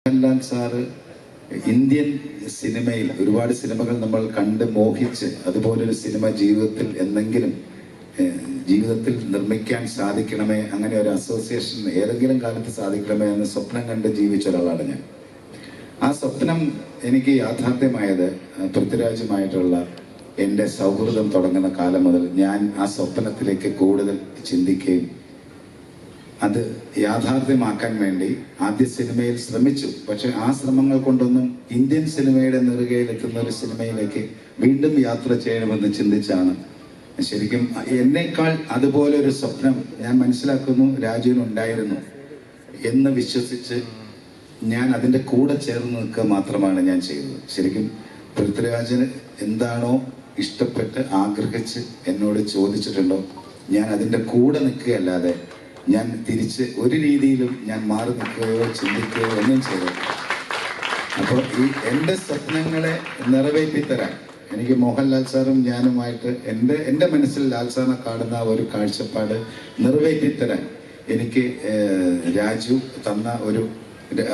Mohanlal sir Indian സിനിമയിൽ ഒരുപാട് സിനിമകൾ നമ്മൾ കണ്ട് മോഹിച്ച് അതുപോലൊരു സിനിമ ജീവിതത്തിൽ നിർമ്മിക്കാൻ സാധിക്കണമേ, അങ്ങനെ ഒരു അസോസിയേഷൻ ഏതെങ്കിലും കാലത്ത് സാധിക്കണമേ എന്ന് സ്വപ്നം കണ്ട് ജീവിച്ച ഒരാളാണ് ഞാൻ. ആ സ്വപ്നം എനിക്ക് യാഥാർത്ഥ്യമായത് പൃഥ്വിരാജുമായിട്ടുള്ള എൻ്റെ സൗഹൃദം തുടങ്ങുന്ന കാലം മുതൽ ഞാൻ ആ സ്വപ്നത്തിലേക്ക് കൂടുതൽ ചിന്തിക്കുകയും അത് യാഥാർത്ഥ്യമാക്കാൻ വേണ്ടി ആദ്യ സിനിമയിൽ ശ്രമിച്ചു. പക്ഷെ ആ ശ്രമങ്ങൾ കൊണ്ടൊന്നും ഇന്ത്യൻ സിനിമയുടെ നെറുകയിലെത്തുന്ന ഒരു സിനിമയിലേക്ക് വീണ്ടും യാത്ര ചെയ്യണമെന്ന് ചിന്തിച്ചാണ് ശരിക്കും എന്നേക്കാൾ അതുപോലെ ഒരു സ്വപ്നം ഞാൻ മനസ്സിലാക്കുന്നു രാജുവിനുണ്ടായിരുന്നു എന്ന് വിശ്വസിച്ച് ഞാൻ അതിൻ്റെ കൂടെ ചേർന്ന് നിൽക്കുക മാത്രമാണ് ഞാൻ ചെയ്തത്. ശരിക്കും പൃഥ്വിരാജിന് എന്താണോ ഇഷ്ടപ്പെട്ട് ആഗ്രഹിച്ച് എന്നോട് ചോദിച്ചിട്ടുണ്ടോ ഞാൻ അതിൻ്റെ കൂടെ നിൽക്കുകയല്ലാതെ ഞാൻ തിരിച്ച് ഒരു രീതിയിലും ഞാൻ മാറി നിൽക്കുകയോ ചിന്തിക്കുകയോ ഒന്നും ചെയ്തു. അപ്പോൾ ഈ എൻ്റെ സ്വപ്നങ്ങളെ നിറവേറ്റിത്തരാൻ എനിക്ക് മോഹൻലാൽ സാറും ഞാനുമായിട്ട് എൻ്റെ മനസ്സിൽ ലാൽ സാറിനെ കാണുന്ന ഒരു കാഴ്ചപ്പാട് നിറവേറ്റിത്തരാൻ എനിക്ക് രാജു തന്ന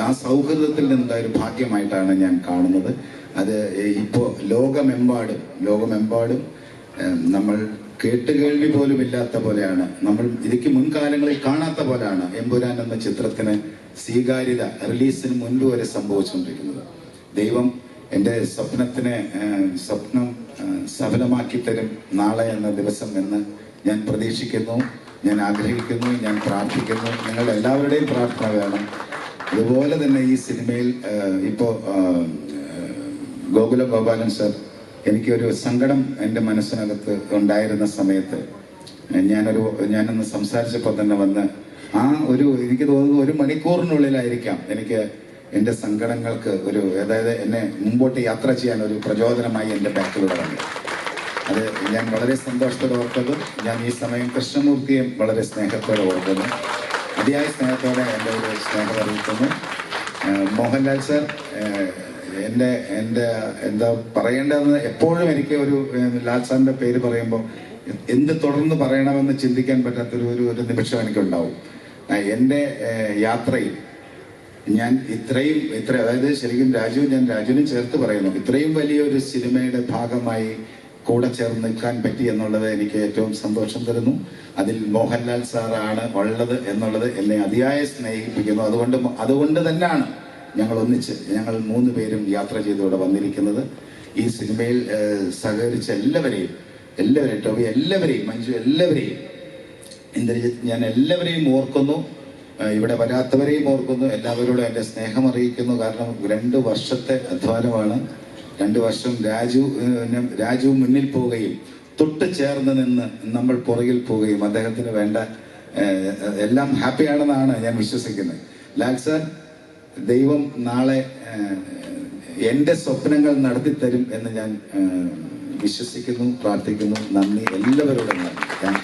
ആ സൗഹൃദത്തിൽ നിന്നുള്ള ഒരു ഭാഗ്യമായിട്ടാണ് ഞാൻ കാണുന്നത്. അത് ഇപ്പോൾ ലോകമെമ്പാടും നമ്മൾ കേട്ടുകേൾവി പോലും ഇല്ലാത്ത പോലെയാണ്, നമ്മൾ ഇതിക്ക് മുൻകാലങ്ങളിൽ കാണാത്ത പോലെയാണ് എമ്പുരാൻ എന്ന ചിത്രത്തിന് സ്വീകാര്യത റിലീസിന് മുൻപ് വരെ സംഭവിച്ചുകൊണ്ടിരിക്കുന്നത്. ദൈവം എൻ്റെ സ്വപ്നം സഫലമാക്കി തരും നാളെ എന്ന ദിവസം എന്ന് ഞാൻ പ്രതീക്ഷിക്കുന്നു, ഞാൻ ആഗ്രഹിക്കുന്നു, ഞാൻ പ്രാർത്ഥിക്കുന്നു. നിങ്ങളുടെ എല്ലാവരുടെയും പ്രാർത്ഥന വേണം. അതുപോലെ തന്നെ ഈ സിനിമയിൽ ഇപ്പോൾ ഗോകുല ഗോപാലൻ സർ എനിക്കൊരു സങ്കടം എൻ്റെ മനസ്സിനകത്ത് ഉണ്ടായിരുന്ന സമയത്ത് ഞാനൊന്ന് സംസാരിച്ചപ്പോൾ തന്നെ വന്ന് എനിക്ക് തോന്നുന്നു 1 മണിക്കൂറിനുള്ളിലായിരിക്കാം എനിക്ക് എൻ്റെ സങ്കടങ്ങൾക്ക് അതായത് എന്നെ മുമ്പോട്ട് യാത്ര ചെയ്യാൻ ഒരു പ്രചോദനമായി എൻ്റെ ബാക്കിലൂടെ വന്നു. അത് ഞാൻ വളരെ സന്തോഷത്തോടെ ഓർക്കുന്നു. ഞാൻ ഈ സമയം കൃഷ്ണമൂർത്തിയെ വളരെ സ്നേഹത്തോടെ ഓർക്കുന്നു, അതിയായ സ്നേഹത്തോടെ എൻ്റെ ഒരു സ്നേഹം അറിയിക്കുന്നു. മോഹൻലാൽ സർ എൻ്റെ എന്താ പറയേണ്ടതെന്ന് എപ്പോഴും എനിക്ക് ലാൽ സാറിൻ്റെ പേര് പറയുമ്പോൾ എന്ത് തുടർന്ന് പറയണമെന്ന് ചിന്തിക്കാൻ പറ്റാത്തൊരു നിമിഷം എനിക്കുണ്ടാവും. എൻ്റെ യാത്രയിൽ ഞാൻ അതായത് ശരിക്കും ഞാൻ രാജുവിനെ ചേർത്ത് പറയുന്നു, ഇത്രയും വലിയൊരു സിനിമയുടെ ഭാഗമായി കൂടെ ചേർന്ന് നിൽക്കാൻ പറ്റി എന്നുള്ളത് എനിക്ക് ഏറ്റവും സന്തോഷം തരുന്നു. അതിൽ മോഹൻലാൽ സാറാണ് ഉള്ളത് എന്നുള്ളത് എന്നെ അതിയായ സ്നേഹിപ്പിക്കുന്നു. അതുകൊണ്ട് തന്നെയാണ് ഞങ്ങൾ 3 പേരും യാത്ര ചെയ്തിവിടെ വന്നിരിക്കുന്നത്. ഈ സിനിമയിൽ സഹകരിച്ച എല്ലാവരെയും ടോബി എല്ലാവരെയും, മഞ്ജു എല്ലാവരെയും, ഇന്ദ്രജിത്ത്, ഞാൻ എല്ലാവരെയും ഓർക്കുന്നു. ഇവിടെ വരാത്തവരെയും ഓർക്കുന്നു. എല്ലാവരോടും എൻ്റെ സ്നേഹം അറിയിക്കുന്നു. കാരണം 2 വർഷത്തെ അധ്വാനമാണ്. 2 വർഷം രാജു മുന്നിൽ പോവുകയും തൊട്ട് ചേർന്ന് നിന്ന് നമ്മൾ പുറകിൽ പോവുകയും അദ്ദേഹത്തിന് വേണ്ട എല്ലാം ഹാപ്പിയാണെന്നാണ് ഞാൻ വിശ്വസിക്കുന്നത്. ലാൽ സാർ, ദൈവം നാളെ എൻ്റെ സ്വപ്നങ്ങൾ നടത്തിത്തരും എന്ന് ഞാൻ വിശ്വസിക്കുന്നു, പ്രാർത്ഥിക്കുന്നു. നന്ദി എല്ലാവരോടും. Thank you.